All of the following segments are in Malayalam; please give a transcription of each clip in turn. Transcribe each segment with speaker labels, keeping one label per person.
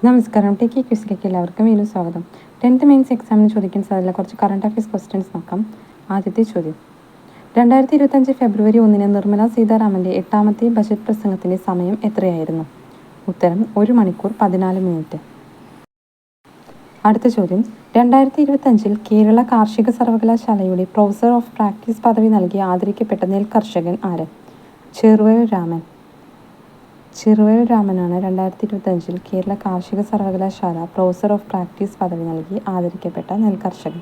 Speaker 1: നമസ്കാരം. ടെക്കി ക്വിസിലേക്ക് എല്ലാവർക്കും വീണ്ടും സ്വാഗതം. 10th മെയിൻസ് എക്സാമിന് ചോദിക്കുന്ന സാധ്യതയുള്ള കുറച്ച് കറണ്ട് അഫയേഴ്സ് ക്വസ്റ്റ്യൻസ് നോക്കാം. ആദ്യത്തെ ചോദ്യം, 2025 ഫെബ്രുവരി 1 നിർമ്മല സീതാരാമൻ്റെ 8ാമത്തെ ബജറ്റ് പ്രസംഗത്തിൻ്റെ സമയം എത്രയായിരുന്നു? ഉത്തരം 1 മണിക്കൂർ 14 മിനിറ്റ്. അടുത്ത ചോദ്യം, 2025 കേരള കാർഷിക സർവകലാശാലയുടെ പ്രൊഫസർ ഓഫ് പ്രാക്ടീസ് പദവി നൽകി ആദരിക്കപ്പെട്ട നെൽ കർഷകൻ ആര്? ചെറുവയൽ രാമൻ. ചെറുവയൽ രാമനാണ് 2025 കേരള കാർഷിക സർവകലാശാല പ്രൊഫസർ ഓഫ് പ്രാക്ടീസ് പദവി നൽകി ആദരിക്കപ്പെട്ട നെൽകർഷകൻ.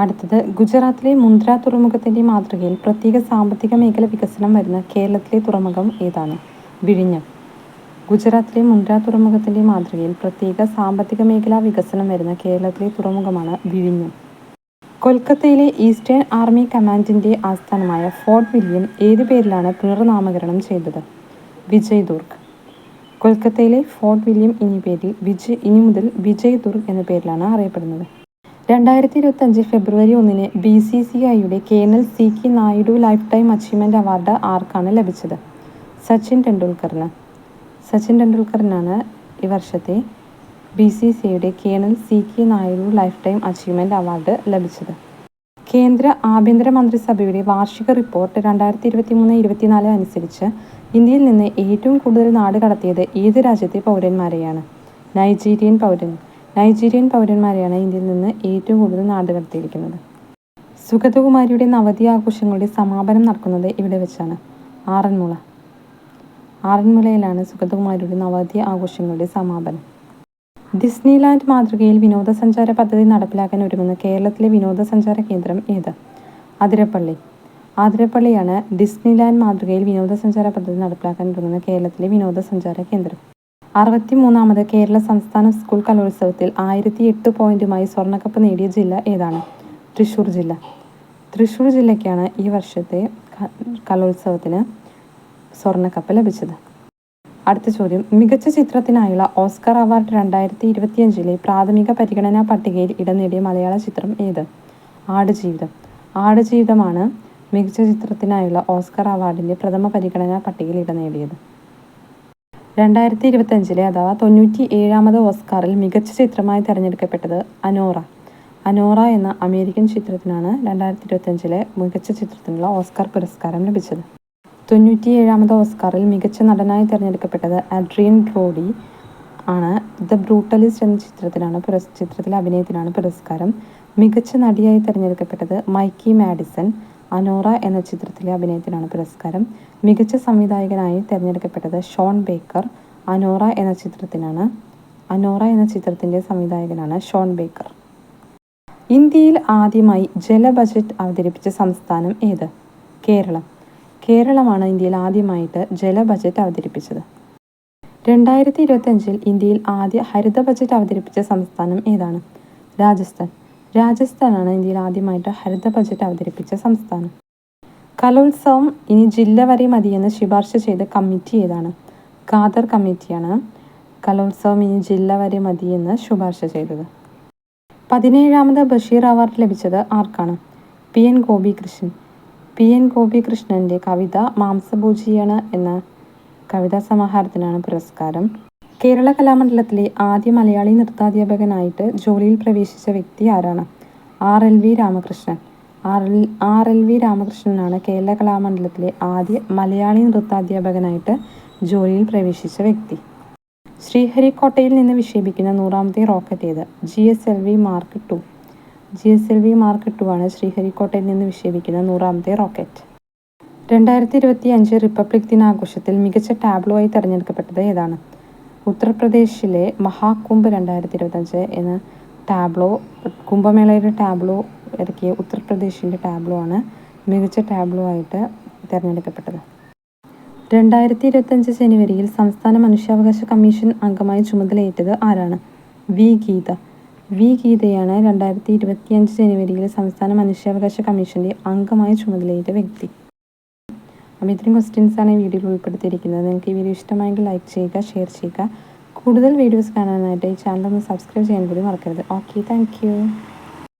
Speaker 1: അടുത്തത്, ഗുജറാത്തിലെ മുന്ദ്ര തുറമുഖത്തിൻ്റെ മാതൃകയിൽ പ്രത്യേക സാമ്പത്തിക മേഖല വികസനം വരുന്ന കേരളത്തിലെ തുറമുഖം ഏതാണ്? വിഴിഞ്ഞം. ഗുജറാത്തിലെ മുന്ദ്ര തുറമുഖത്തിൻ്റെ മാതൃകയിൽ പ്രത്യേക സാമ്പത്തിക മേഖലാ വികസനം വരുന്ന കേരളത്തിലെ തുറമുഖമാണ് വിഴിഞ്ഞം. കൊൽക്കത്തയിലെ ഈസ്റ്റേൺ ആർമി കമാൻഡിൻ്റെ ആസ്ഥാനമായ ഫോർട്ട് വില്യം ഏത് പേരിലാണ് പുനർനാമകരണം ചെയ്തത്? വിജയ് ദുർഗ്. കൊൽക്കത്തയിലെ ഫോർട്ട് വില്യം ഇനി മുതൽ വിജയ് ദുർഗ് എന്ന പേരിലാണ് അറിയപ്പെടുന്നത്. 2025 ഫെബ്രുവരി 1 BCCIയുടെ colonel CK Naidu life time achievement award ആർക്കാണ് ലഭിച്ചത്? സച്ചിൻ ടെണ്ടുൽക്കറിന്. സച്ചിൻ ടെണ്ടുൽക്കറിനാണ് ഈ വർഷത്തെ BCCIയുടെ colonel CK Naidu life time achievement award ലഭിച്ചത്. കേന്ദ്ര ആഭ്യന്തര മന്ത്രിസഭയുടെ വാർഷിക റിപ്പോർട്ട് 2023-24 അനുസരിച്ച് ഇന്ത്യയിൽ നിന്ന് ഏറ്റവും കൂടുതൽ നാട് കടത്തിയത് ഏത് രാജ്യത്തെ പൗരന്മാരെയാണ്? നൈജീരിയൻ പൗരന്മാരെയാണ് ഇന്ത്യയിൽ നിന്ന് ഏറ്റവും കൂടുതൽ നാട് കടത്തിയിരിക്കുന്നത്. സുഗതകുമാരിയുടെ നവതി ആഘോഷങ്ങളുടെ സമാപനം നടക്കുന്നത് ഇവിടെ വെച്ചാണ്? ആറന്മുള. ആറന്മുളയിലാണ് സുഗതകുമാരിയുടെ നവതി ആഘോഷങ്ങളുടെ സമാപനം. ഡിസ്നിലാൻഡ് മാതൃകയിൽ വിനോദസഞ്ചാര പദ്ധതി നടപ്പിലാക്കാൻ ഒരുങ്ങുന്ന കേരളത്തിലെ വിനോദസഞ്ചാര കേന്ദ്രം ഏത്? അതിരപ്പള്ളി. ആതിരപ്പള്ളിയാണ് ഡിസ്നിലാൻഡ് മാതൃകയിൽ വിനോദസഞ്ചാര പദ്ധതി നടപ്പിലാക്കാൻ ഒരുങ്ങുന്ന കേരളത്തിലെ വിനോദസഞ്ചാര കേന്ദ്രം. 63ാമത് കേരള സംസ്ഥാന സ്കൂൾ കലോത്സവത്തിൽ 1008 പോയിന്റുമായി സ്വർണ്ണക്കപ്പ് നേടിയ ജില്ല ഏതാണ്? തൃശ്ശൂർ ജില്ല. തൃശ്ശൂർ ജില്ലയ്ക്കാണ് ഈ വർഷത്തെ കലോത്സവത്തിന് സ്വർണ്ണക്കപ്പ് ലഭിച്ചത്. അടുത്ത ചോദ്യം, മികച്ച ചിത്രത്തിനായുള്ള ഓസ്കർ അവാർഡ് 2025 പ്രാഥമിക പരിഗണനാ പട്ടികയിൽ ഇടം നേടിയ മലയാള ചിത്രം ഏത്? ആടുജീവിതം. ആടുജീവിതമാണ് മികച്ച ചിത്രത്തിനായുള്ള ഓസ്കർ അവാർഡിൻ്റെ പ്രഥമ പരിഗണനാ പട്ടികയിൽ ഇടം നേടിയത്. 2025 അഥവാ 97ാമത് ഓസ്കാറിൽ മികച്ച ചിത്രമായി തിരഞ്ഞെടുക്കപ്പെട്ടത് അനോറ. അനോറ എന്ന അമേരിക്കൻ ചിത്രത്തിനാണ് 2025 മികച്ച ചിത്രത്തിനുള്ള ഓസ്കാർ പുരസ്കാരം ലഭിച്ചത്. 97ാമത് ഓസ്കാറിൽ മികച്ച നടനായി തിരഞ്ഞെടുക്കപ്പെട്ടത് അഡ്രിയൻ ബ്രോഡി ആണ്. ദ ബ്രൂട്ടലിസ്റ്റ് എന്ന ചിത്രത്തിലെ അഭിനയത്തിനാണ് പുരസ്കാരം. മികച്ച നടിയായി തിരഞ്ഞെടുക്കപ്പെട്ടത് മൈക്കി മാഡിസൺ. അനോറ എന്ന ചിത്രത്തിലെ അഭിനയത്തിനാണ് പുരസ്കാരം. മികച്ച സംവിധായകനായി തിരഞ്ഞെടുക്കപ്പെട്ടത് ഷോൺ ബേക്കർ. അനോറ എന്ന ചിത്രത്തിൻ്റെ സംവിധായകനാണ് ഷോൺ ബേക്കർ. ഇന്ത്യയിൽ ആദ്യമായി ജല ബജറ്റ് അവതരിപ്പിച്ച സംസ്ഥാനം ഏത്? കേരളം. കേരളമാണ് ഇന്ത്യയിൽ ആദ്യമായിട്ട് ജല ബജറ്റ് അവതരിപ്പിച്ചത്. 2025 ഇന്ത്യയിൽ ആദ്യ ഹരിത ബജറ്റ് അവതരിപ്പിച്ച സംസ്ഥാനം ഏതാണ്? രാജസ്ഥാൻ. രാജസ്ഥാനാണ് ഇന്ത്യയിൽ ആദ്യമായിട്ട് ഹരിത ബജറ്റ് അവതരിപ്പിച്ച സംസ്ഥാനം. കലോത്സവം ഇനി ജില്ല വരെ മതിയെന്ന് ശുപാർശ ചെയ്ത കമ്മിറ്റി ഏതാണ്? ഖാദർ കമ്മിറ്റിയാണ് കലോത്സവം ഇനി ജില്ല വരെ മതിയെന്ന് ശുപാർശ ചെയ്തത്. 17ാമത് ബഷീർ അവാർഡ് ലഭിച്ചത് ആർക്കാണ്? PN ഗോപികൃഷ്ണൻ. PN ഗോപികൃഷ്ണൻ്റെ കവിത മാംസഭോജിയാണ് എന്ന കവിതാ സമാഹാരത്തിനാണ് പുരസ്കാരം. കേരള കലാമണ്ഡലത്തിലെ ആദ്യ മലയാളി നൃത്താധ്യാപകനായിട്ട് ജോലിയിൽ പ്രവേശിച്ച വ്യക്തി ആരാണ്? RLV രാമകൃഷ്ണൻ. RLV രാമകൃഷ്ണനാണ് കേരള കലാമണ്ഡലത്തിലെ ആദ്യ മലയാളി നൃത്താധ്യാപകനായിട്ട് ജോലിയിൽ പ്രവേശിച്ച വ്യക്തി. ശ്രീഹരിക്കോട്ടയിൽ നിന്ന് വിക്ഷേപിക്കുന്ന 100ാമത്തെ റോക്കറ്റ് ഏത്? GSLV mark 2. GSLV മാർക്ക് 2 ആണ് ശ്രീഹരിക്കോട്ടയിൽ നിന്ന് വിക്ഷേപിക്കുന്ന 100ാമത്തെ റോക്കറ്റ്. 2025 റിപ്പബ്ലിക് ദിനാഘോഷത്തിൽ മികച്ച ടാബ്ലോ ആയി തിരഞ്ഞെടുക്കപ്പെട്ടത് ഏതാണ്? ഉത്തർപ്രദേശിലെ മഹാകുംഭ് 2025 എന്ന ടാബ്ലോ, കുംഭമേളയുടെ ടാബ്ലോ ഇറക്കിയ ഉത്തർപ്രദേശിൻ്റെ ടാബ്ലോ ആണ് മികച്ച ടാബ്ലോ ആയിട്ട് തിരഞ്ഞെടുക്കപ്പെട്ടത്. 2025 ജനുവരിയിൽ സംസ്ഥാന മനുഷ്യാവകാശ കമ്മീഷൻ അംഗമായി ചുമതലയേറ്റത് ആരാണ്? വി ഗീതയാണ് 2025 ജനുവരിയിൽ സംസ്ഥാന മനുഷ്യാവകാശ കമ്മീഷൻ്റെ അംഗമായി ചുമതലയേറ്റ വ്യക്തി. അപ്പോൾ ഇത്രയും ക്വസ്റ്റ്യൻസാണ് ഈ വീഡിയോയിൽ ഉൾപ്പെടുത്തിയിരിക്കുന്നത്. നിങ്ങൾക്ക് ഈ വീഡിയോ ഇഷ്ടമായെങ്കിൽ ലൈക്ക് ചെയ്യുക, ഷെയർ ചെയ്യുക. കൂടുതൽ വീഡിയോസ് കാണാനായിട്ട് ഈ ചാനൽ ഒന്ന് സബ്സ്ക്രൈബ് ചെയ്യാൻ കൂടി മറക്കരുത്. Okay, thank you.